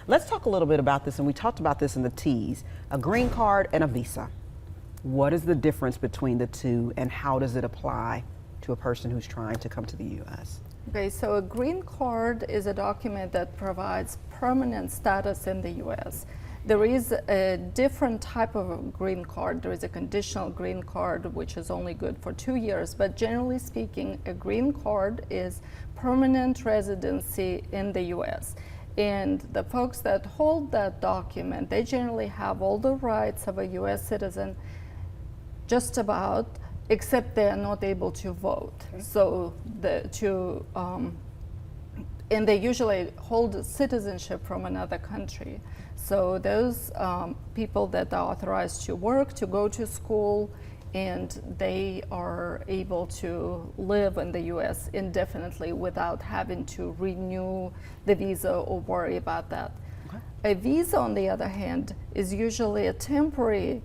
Let's talk a little bit about this, and we talked about this in the T's, a green card and a visa. What is the difference between the two, and how does it apply to a person who's trying to come to the U.S.? Okay, so a green card is a document that provides permanent status in the U.S. There is a different type of a green card. There is a conditional green card, which is only good for 2 years, but generally speaking, a green card is permanent residency in the U.S. And the folks that hold that document, they generally have all the rights of a U.S. citizen, just about, except they are not able to vote. Okay. So and they usually hold citizenship from another country. So those people that are authorized to work, to go to school, and they are able to live in the U.S. indefinitely without having to renew the visa or worry about that. Okay. A visa, on the other hand, is usually a temporary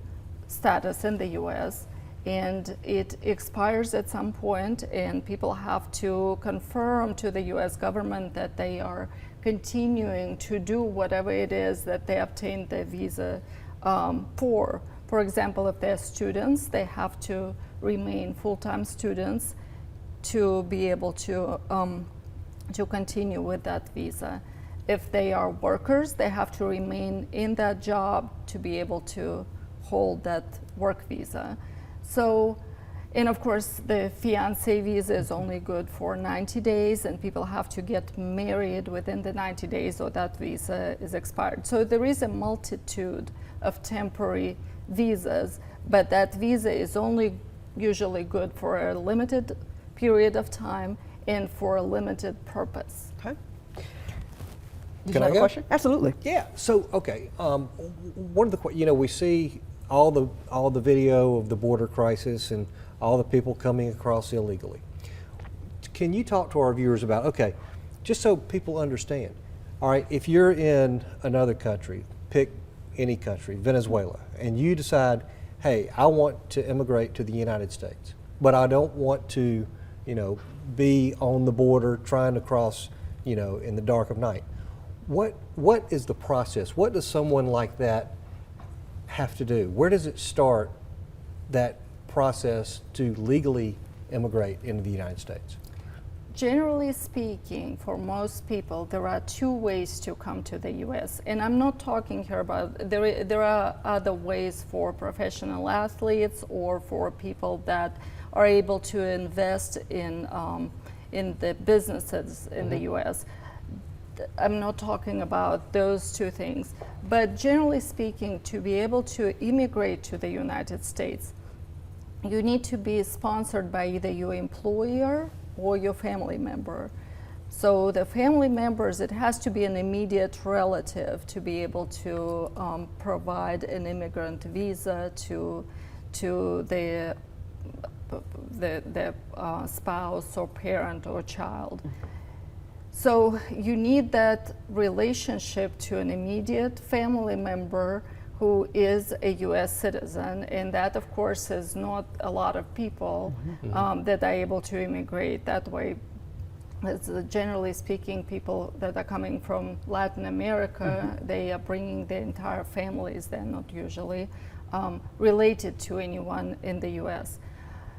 status in the U.S., and it expires at some point, and people have to confirm to the U.S. government that they are continuing to do whatever it is that they obtained their visa for. For example, if they're students, they have to remain full-time students to be able to continue with that visa. If they are workers, they have to remain in that job to be able to hold that work visa. So, and of course, the fiancé visa is only good for 90 days, and people have to get married within the 90 days or that visa is expired. So there is a multitude of temporary visas, but that visa is only usually good for a limited period of time and for a limited purpose. Okay. Did you have a question? Absolutely. Yeah. So, okay. One of the, we see all the video of the border crisis and all the people coming across illegally. Can you talk to our viewers about, okay, just so people understand, all right, if you're in another country, pick any country, Venezuela, and you decide, hey, I want to immigrate to the United States, but I don't want to, be on the border trying to cross, in the dark of night. What is the process? What does someone like that have to do? Where does it start, that process to legally immigrate into the United States? Generally speaking, for most people, there are two ways to come to the U.S. And I'm not talking here about, there are other ways for professional athletes or for people that are able to invest in the businesses in the U.S. I'm not talking about those two things. But generally speaking, to be able to immigrate to the United States, you need to be sponsored by either your employer or your family member. So the family members, it has to be an immediate relative to be able to provide an immigrant visa to the spouse or parent or child. So you need that relationship to an immediate family member who is a U.S. citizen, and that, of course, is not a lot of people that are able to immigrate that way. It's, generally speaking, people that are coming from Latin America, they are bringing their entire families. They're not usually related to anyone in the U.S.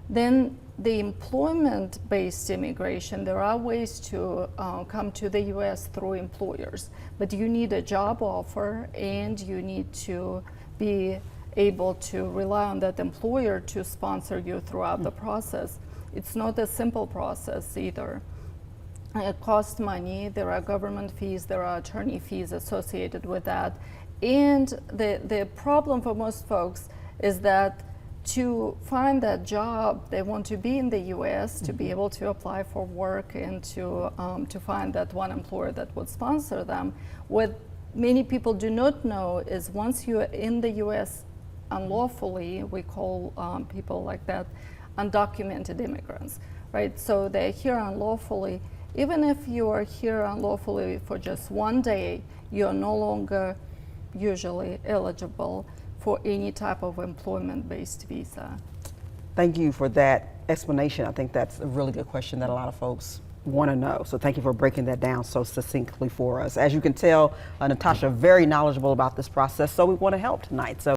Then the employment-based immigration, there are ways to come to the U.S. through employers, but you need a job offer and you need to be able to rely on that employer to sponsor you throughout the process. It's not a simple process either. It costs money, there are government fees, there are attorney fees associated with that. And the problem for most folks is that to find that job, they want to be in the U.S. to be able to apply for work and to find that one employer that would sponsor them. What many people do not know is once you're in the U.S. unlawfully, we call people like that undocumented immigrants, right? So they're here unlawfully. Even if you are here unlawfully for just one day, you're no longer usually eligible for any type of employment-based visa. Thank you for that explanation. I think that's a really good question that a lot of folks want to know. So thank you for breaking that down so succinctly for us. As you can tell, Natasha, very knowledgeable about this process, so we want to help tonight. So